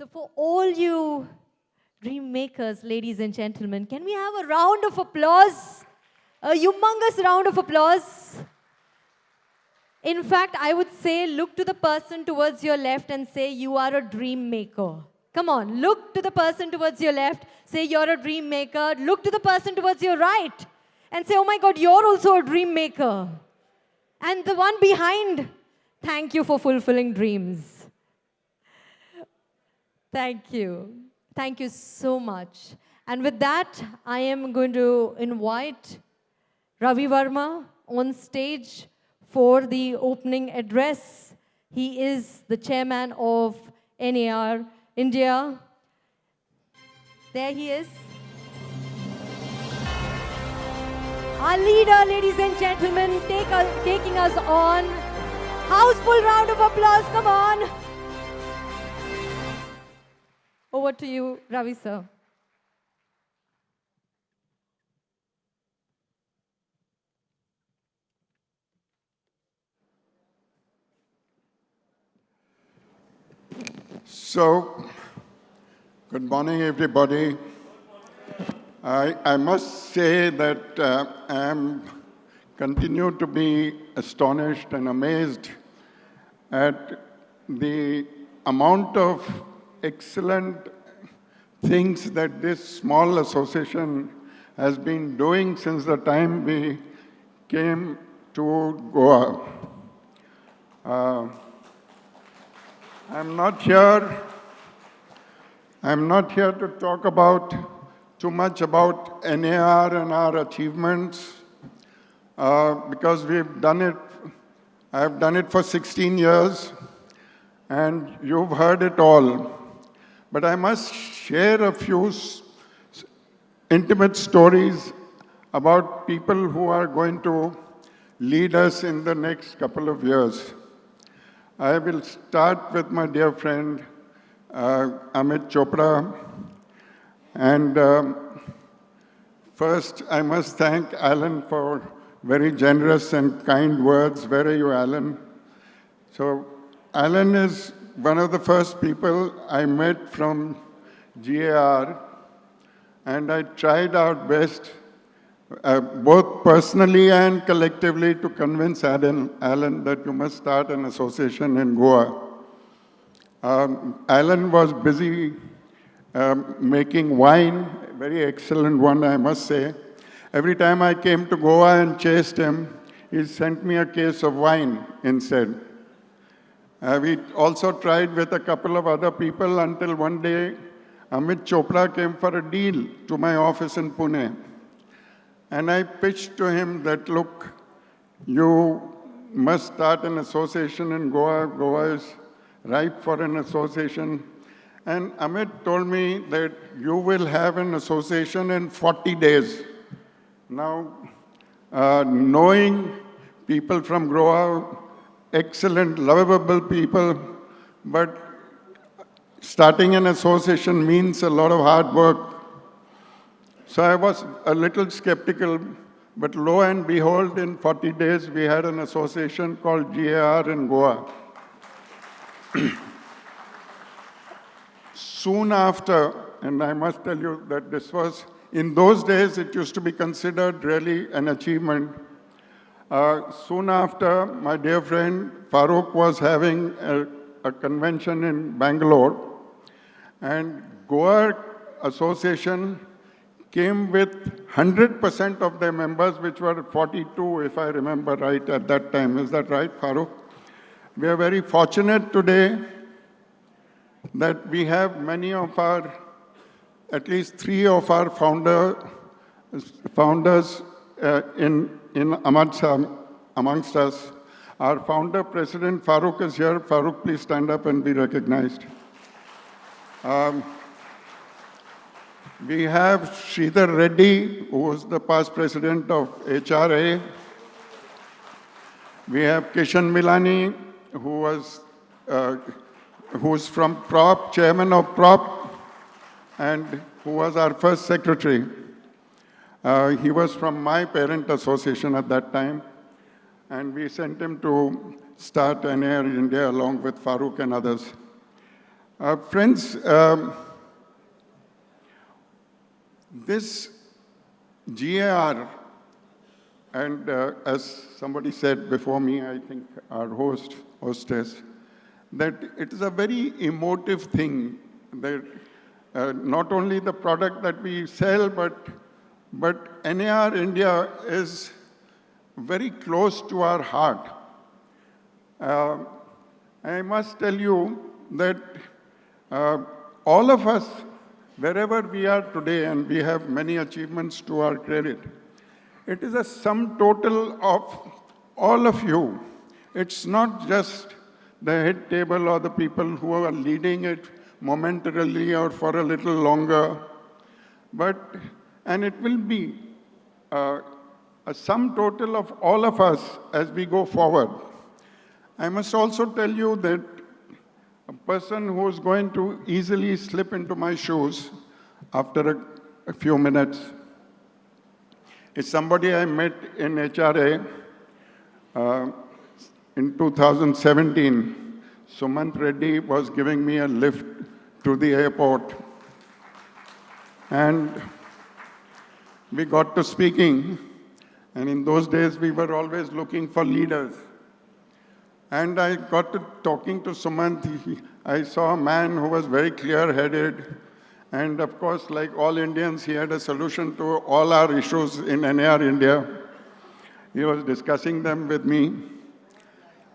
So for all you dream makers, ladies and gentlemen, can we have a round of applause? A humongous round of applause. In fact, I would say look to the person towards your left and say you are a dream maker. Come on, look to the person towards your left, say you're a dream maker. Look to the person towards your right and say, oh my God, you're also a dream maker. And the one behind, thank you for fulfilling dreams. Thank you. Thank you so much. And with that, I am going to invite Ravi Varma on stage for the opening address. He is the chairman of NAR India. There he is. Our leader, ladies and gentlemen, taking us on. Houseful round of applause, come on. Over to you, Ravi sir. So, good morning, everybody. I must say that I am continue to be astonished and amazed at the amount of excellent things that this small association has been doing since the time we came to Goa. I'm not here to talk about too much about NAR and our achievements because we've done it. I've done it for 16 years and you've heard it all. But I must share a few intimate stories about people who are going to lead us in the next couple of years. I will start with my dear friend, Amit Chopra. And first, I must thank Alan for very generous and kind words. Where are you, Alan? So, Alan is one of the first people I met from GAR, and I tried our best, both personally and collectively, to convince Alan that you must start an association in Goa. Alan was busy making wine, a very excellent one, I must say. Every time I came to Goa and chased him, he sent me a case of wine instead. We also tried with a couple of other people until one day Amit Chopra came for a deal to my office in Pune. And I pitched to him that, look, you must start an association in Goa. Goa is ripe for an association. And Amit told me that you will have an association in 40 days. Now, knowing people from Goa, excellent, lovable people, but starting an association means a lot of hard work. So I was a little skeptical, but lo and behold, in 40 days, we had an association called GAR in Goa. Soon after, and I must tell you that this was, in those days, it used to be considered really an achievement. Soon after, my dear friend Farooq was having a convention in Bangalore, and Goa Association came with 100% of their members, which were 42, if I remember right, at that time. Is that right, Farooq? We are very fortunate today that we have many of our, at least 3 of our founders amongst us. Our founder, President Farooq, is here. Farooq, please stand up and be recognized. We have Sridhar Reddy, who was the past president of HRA. We have Kishan Milani, who's from PROP, chairman of PROP, and who was our first secretary. He was from my parent association at that time, and we sent him to start NAR India along with Farooq and others. Friends, this GAR, and as somebody said before me, I think our hostess, that it is a very emotive thing, that not only the product that we sell, but NAR India is very close to our heart. I must tell you that all of us, wherever we are today, and we have many achievements to our credit, it is a sum total of all of you. It's not just the head table or the people who are leading it momentarily or for a little longer, and it will be a sum total of all of us as we go forward. I must also tell you that a person who is going to easily slip into my shoes after a few minutes is somebody I met in HRA in 2017. Sumant Reddy was giving me a lift to the airport, and we got to speaking, and in those days we were always looking for leaders. And I got to talking to Sumant. I saw a man who was very clear-headed, and of course, like all Indians, he had a solution to all our issues in NAR India. He was discussing them with me,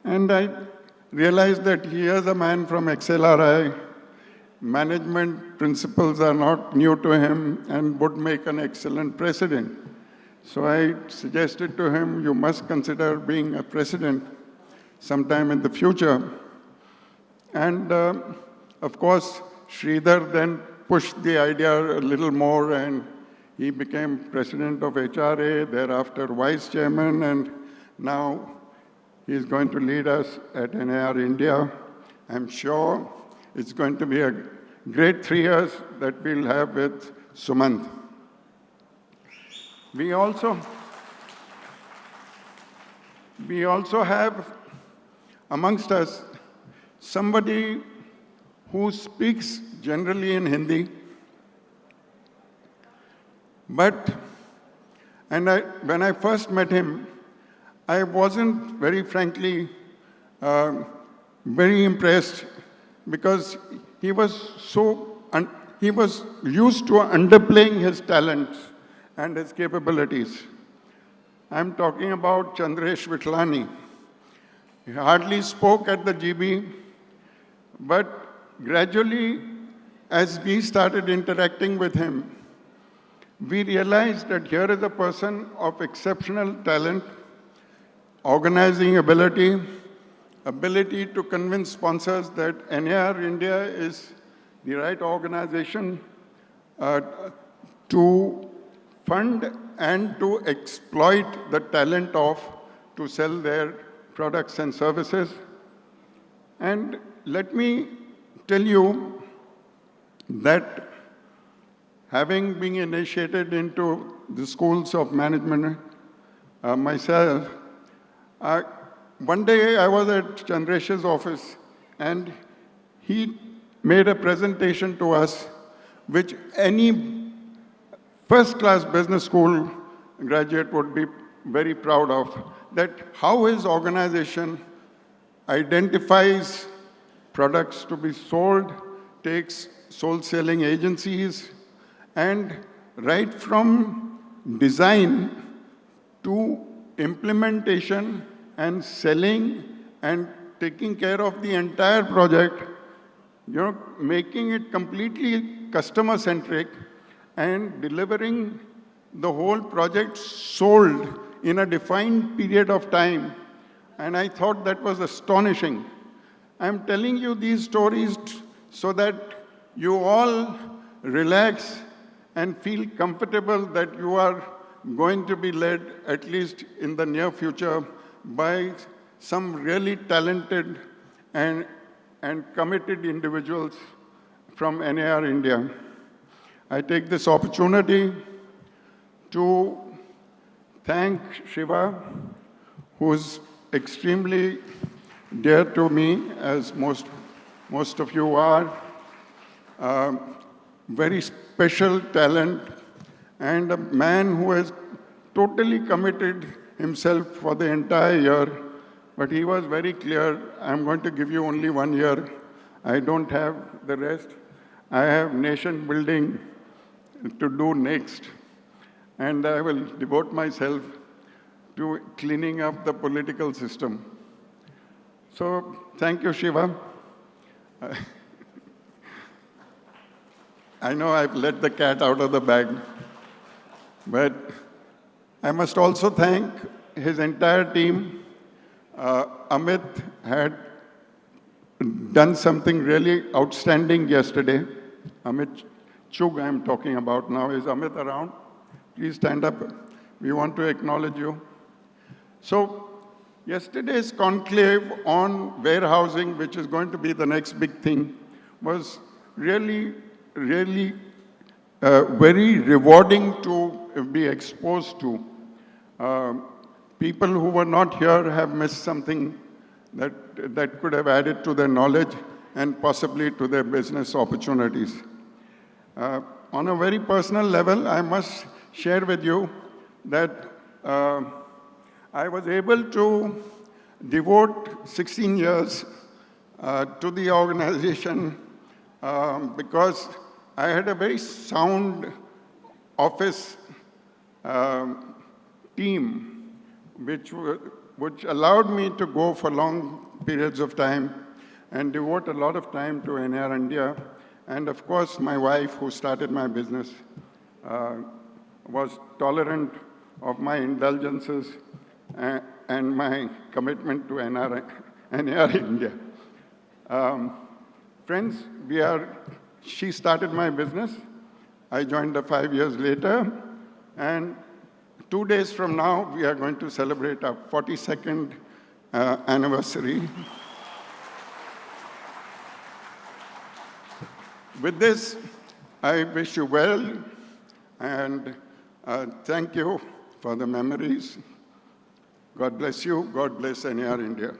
and I realized that he is a man from XLRI. Management principles are not new to him and would make an excellent president. So I suggested to him, you must consider being a president sometime in the future. And of course, Sridhar then pushed the idea a little more, and he became president of HRA, thereafter vice chairman, and now he's going to lead us at NAR India. I'm sure it's going to be a great 3 years that we'll have with Sumant. We also have amongst us somebody who speaks generally in Hindi, when I first met him, I wasn't very frankly very impressed, because he was used to underplaying his talents and his capabilities. I'm talking about Chandresh Vitlani. He hardly spoke at the GB, but gradually, as we started interacting with him, we realized that here is a person of exceptional talent, organizing ability to convince sponsors that NAR India is the right organization to fund and to exploit the talent to sell their products and services. And let me tell you that having been initiated into the schools of management myself, one day I was at Chandresh's office, and he made a presentation to us, which any first-class business school graduate would be very proud of, that how his organization identifies products to be sold, takes soul-selling agencies, and right from design to implementation and selling and taking care of the entire project, making it completely customer-centric and delivering the whole project sold in a defined period of time. And I thought that was astonishing. I'm telling you these stories so that you all relax and feel comfortable that you are going to be led, at least in the near future, by some really talented and committed individuals from NAR India. I take this opportunity to thank Shiva, who's extremely dear to me, as most of you are. very special talent, and a man who has totally committed himself for the entire year. But he was very clear, I'm going to give you only 1 year. I don't have the rest. I have nation building to do next. And I will devote myself to cleaning up the political system. So thank you, Shiva. I know I've let the cat out of the bag, but I must also thank his entire team. Amit had done something really outstanding yesterday. Amit Chug, I'm talking about now. Is Amit around? Please stand up. We want to acknowledge you. So, yesterday's conclave on warehousing, which is going to be the next big thing, was really very rewarding to be exposed to. People who were not here have missed something that could have added to their knowledge and possibly to their business opportunities. On a very personal level, I must share with you that I was able to devote 16 years to the organization because I had a very sound office team which allowed me to go for long periods of time and devote a lot of time to NAR India. And of course, my wife, who started my business, was tolerant of my indulgences and my commitment to NAR India. Friends, she started my business. I joined her 5 years later. And 2 days from now, we are going to celebrate our 42nd anniversary. With this, I wish you well, and thank you for the memories. God bless you. God bless NAR India.